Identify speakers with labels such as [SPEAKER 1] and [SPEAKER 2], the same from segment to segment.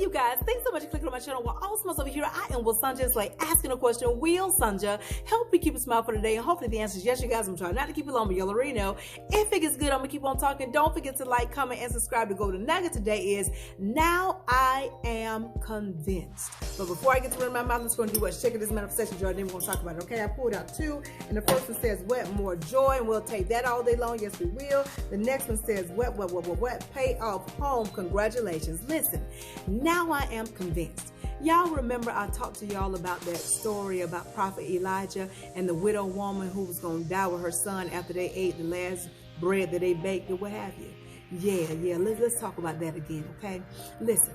[SPEAKER 1] you guys. Thanks so much for clicking on my channel. While all smiles over here, I am Will Sanja. It's like asking a question. Will Sanja help me keep a smile for today? And hopefully the answer is yes, you guys. I'm trying not to keep it long, but you already know. If it gets good, I'm going to keep on talking. Don't forget to like, comment, and subscribe to go to nugget today is now I am convinced. But before I get to run my mouth, let's go and do what? Check this manifestation jar. Then we're going to talk about it. Okay, I pulled out two. And the first one says wet, more joy. And we'll take that all day long. Yes, we will. The next one says wet, pay off home. Congratulations. Listen, now I am convinced. Y'all remember I talked to y'all about that story about Prophet Elijah and the widow woman who was going to die with her son after they ate the last bread that they baked or what have you. Yeah, let's talk about that again, okay? Listen,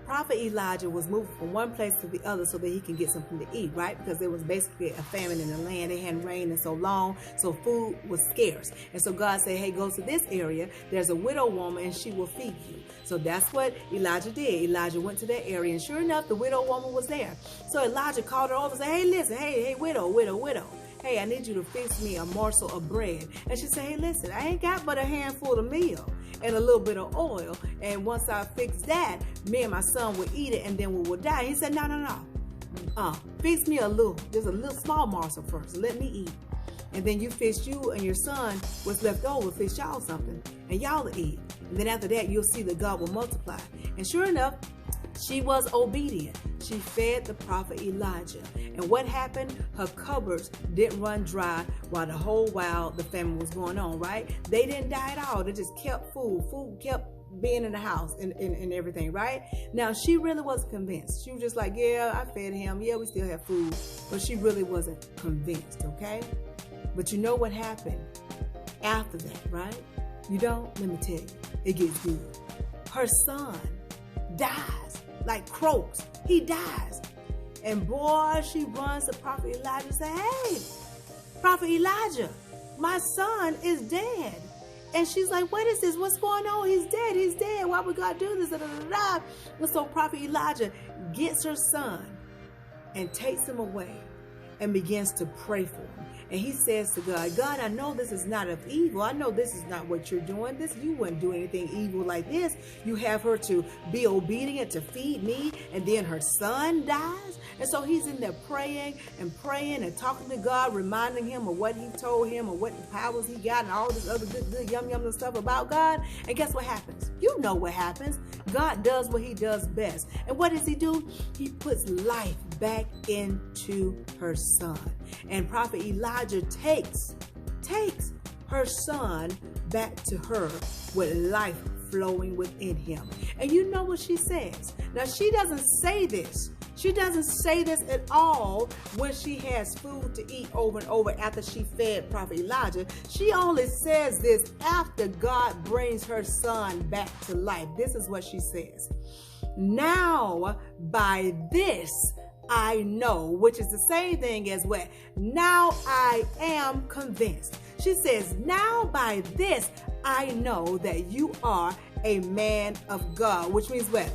[SPEAKER 1] Prophet Elijah was moving from one place to the other so that he can get something to eat, right? Because there was basically a famine in the land. It hadn't rained in so long, so food was scarce. And so God said, hey, go to this area. There's a widow woman, and she will feed you. So that's what Elijah did. Elijah went to that area, and sure enough, the widow woman was there. So Elijah called her over and said, hey, listen, hey, widow. Hey, I need you to fix me a morsel of bread. And she said, hey, listen, I ain't got but a handful of meal and a little bit of oil. And once I fix that, me and my son will eat it and then we will die. He said, no. Fix me just a little small morsel first. Let me eat. And then you and your son what's left over, fix y'all something and y'all will eat. And then after that, you'll see that God will multiply. And sure enough, she was obedient. She fed the prophet Elijah. And what happened? Her cupboards didn't run dry while the famine was going on, right? They didn't die at all. They just kept food. Food kept being in the house and everything, right? Now, she really wasn't convinced. She was just like, yeah, I fed him. Yeah, we still have food. But she really wasn't convinced, okay? But you know what happened after that, right? You don't? Let me tell you. It gets good. Her son dies, like croaks. He dies. And boy, she runs to Prophet Elijah and says, hey, Prophet Elijah, my son is dead. And she's like, what is this? What's going on? He's dead. Why would God do this? And so Prophet Elijah gets her son and takes him away and begins to pray for him. And he says to God, God, I know this is not of evil. I know this is not what you're doing. You wouldn't do anything evil like this. You have her to be obedient to feed me, and then her son dies. And so he's in there praying and talking to God, reminding him of what he told him and what powers he got and all this other good yum stuff about God. And guess what happens? You know what happens. God does what he does best. And what does he do? He puts life back into her son. And Prophet Elijah takes her son back to her with life flowing within him. And you know what she says? Now, she doesn't say this. She doesn't say this at all when she has food to eat over and over after she fed Prophet Elijah. She only says this after God brings her son back to life. This is what she says. Now, by this, I know, which is the same thing as what? Now I am convinced. She says, now by this, I know that you are a man of God, which means what?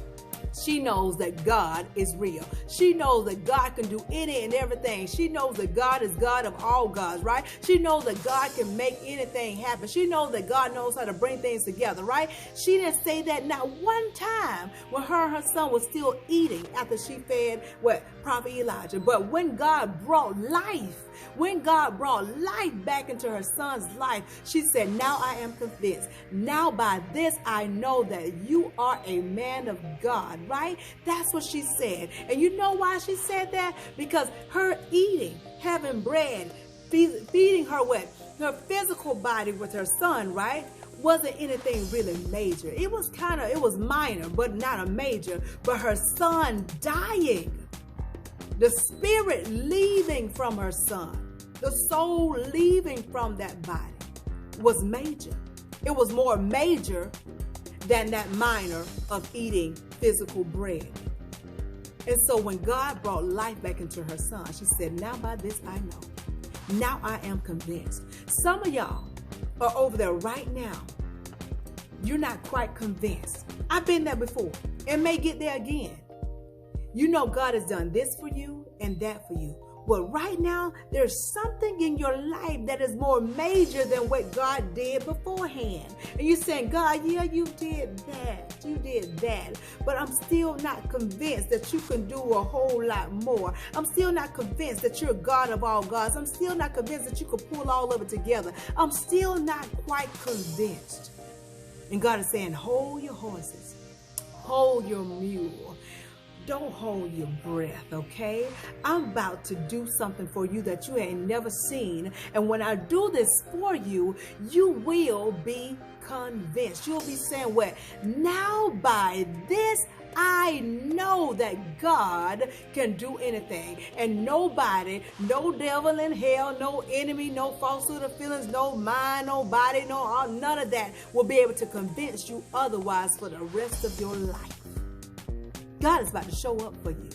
[SPEAKER 1] She knows that God is real. She knows that God can do any and everything. She knows that God is God of all gods, right? She knows that God can make anything happen. She knows that God knows how to bring things together, right? She didn't say that not one time when her and her son was still eating after she fed Prophet Elijah. But when God brought life back into her son's life, she said, now I am convinced. Now by this I know that you are a man of God, right? That's what she said. And you know why she said that? Because her eating, having bread, feeding her her physical body with her son, right, wasn't anything really major. It was minor, but not a major. But her son dying, the spirit leaving from her son, the soul leaving from that body was major. It was more major than that minor of eating physical bread. And so when God brought life back into her son, she said, now by this I know. Now I am convinced. Some of y'all are over there right now. You're not quite convinced. I've been there before and may get there again. You know God has done this for you and that for you. But right now, there's something in your life that is more major than what God did beforehand. And you're saying, God, yeah, you did that. You did that. But I'm still not convinced that you can do a whole lot more. I'm still not convinced that you're God of all gods. I'm still not convinced that you can pull all of it together. I'm still not quite convinced. And God is saying, hold your horses. Hold your mule. Don't hold your breath, okay? I'm about to do something for you that you ain't never seen. And when I do this for you, you will be convinced. You'll be saying, what? Now by this, I know that God can do anything. And nobody, no devil in hell, no enemy, no falsehood of feelings, no mind, no body, none of that will be able to convince you otherwise for the rest of your life. God is about to show up for you.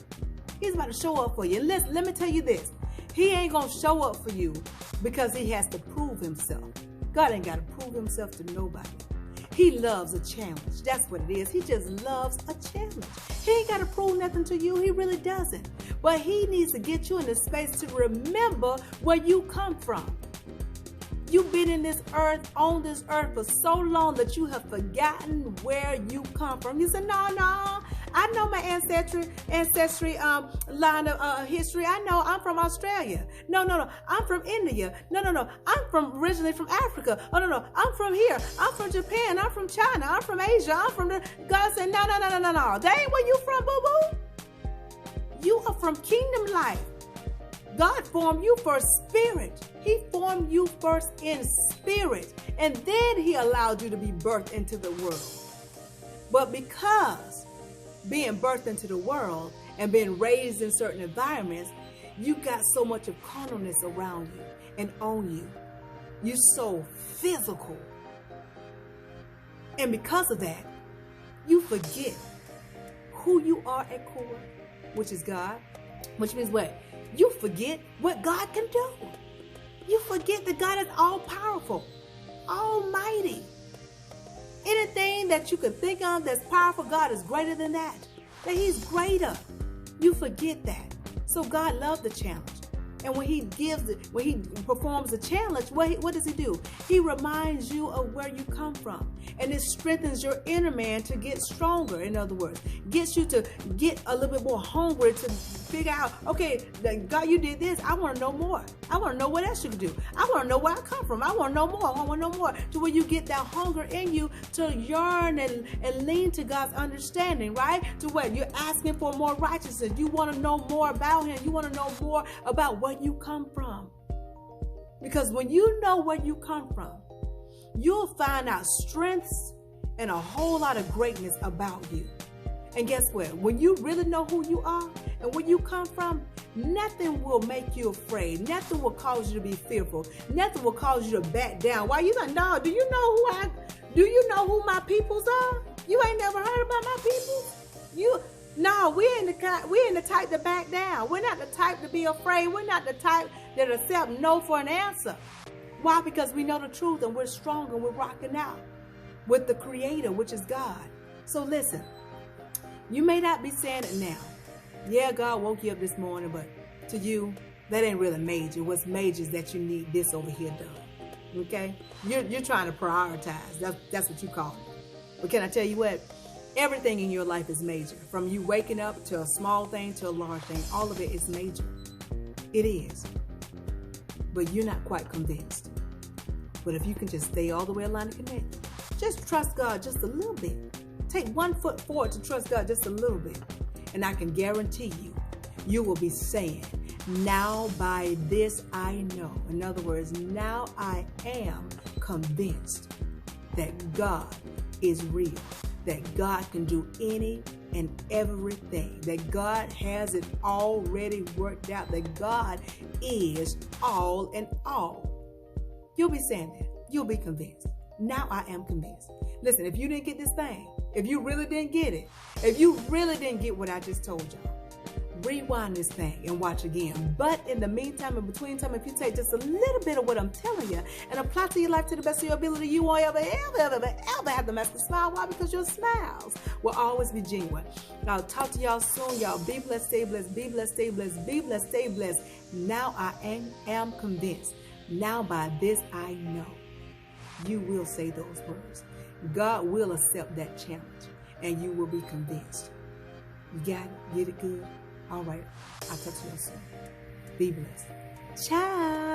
[SPEAKER 1] He's about to show up for you. And listen, let me tell you this. He ain't going to show up for you because he has to prove himself. God ain't got to prove himself to nobody. He loves a challenge. That's what it is. He just loves a challenge. He ain't got to prove nothing to you. He really doesn't. But he needs to get you in a space to remember where you come from. You've been in this earth, on this earth for so long that you have forgotten where you come from. You say, no, I know my ancestry line of history. I know I'm from Australia. No, I'm from India. No, I'm originally from Africa. Oh, no, I'm from here. I'm from Japan. I'm from China. I'm from Asia. I'm from God said, no. That ain't where you from, boo-boo. You are from kingdom life. God formed you first spirit. He formed you first in spirit. And then he allowed you to be birthed into the world. But because being birthed into the world and being raised in certain environments, you got so much of carnalness around you and on you. You're so physical. And because of that, you forget who you are at core, which is God. Which means what? You forget what God can do. You forget that God is all-powerful, almighty. Anything that you can think of that's powerful, God is greater than that. That he's greater. You forget that. So God loves the challenge. And when he performs the challenge, what does he do? He reminds you of where you come from. And it strengthens your inner man to get stronger, in other words. Gets you to get a little bit more hungry to figure out, okay, God, you did this. I want to know more. I want to know what else you can do. I want to know where I come from. I want to know more. I want to know more. To where you get that hunger in you to yearn and lean to God's understanding, right? To where you're asking for more righteousness. You want to know more about him. You want to know more about where you come from. Because when you know where you come from, you'll find out strengths and a whole lot of greatness about you. And guess what? When you really know who you are and where you come from, nothing will make you afraid. Nothing will cause you to be fearful. Nothing will cause you to back down. Why you like, no, do you know who my peoples are? You ain't never heard about my peoples? No, we ain't the type to back down. We're not the type to be afraid. We're not the type that accept no for an answer. Why? Because we know the truth and we're strong and we're rocking out with the Creator, which is God. So listen, you may not be saying it now. Yeah, God woke you up this morning, but to you, that ain't really major. What's major is that you need this over here done. Okay? You're trying to prioritize. That's what you call it. But can I tell you what? Everything in your life is major. From you waking up to a small thing to a large thing. All of it is major. It is. But you're not quite convinced. But if you can just stay all the way aligned and connected, just trust God just a little bit. Take 1 foot forward to trust God just a little bit. And I can guarantee you, you will be saying, now by this I know. In other words, now I am convinced that God is real. That God can do any and everything. That God has it already worked out. That God is all in all. You'll be saying that. You'll be convinced. Now I am convinced. Listen, if you didn't get this thing, if you really didn't get it, if you really didn't get what I just told y'all, rewind this thing and watch again. But in the meantime, in between time, if you take just a little bit of what I'm telling you and apply to your life to the best of your ability, you won't ever have the mask to smile. Why? Because your smiles will always be genuine. I'll talk to y'all soon. Y'all be blessed, stay blessed, be blessed, stay blessed, be blessed, stay blessed. Now I am convinced. Now by this I know. You will say those words. God will accept that challenge, and you will be convinced. You got it? Get it good? All right. I'll talk to you soon. Be blessed. Ciao.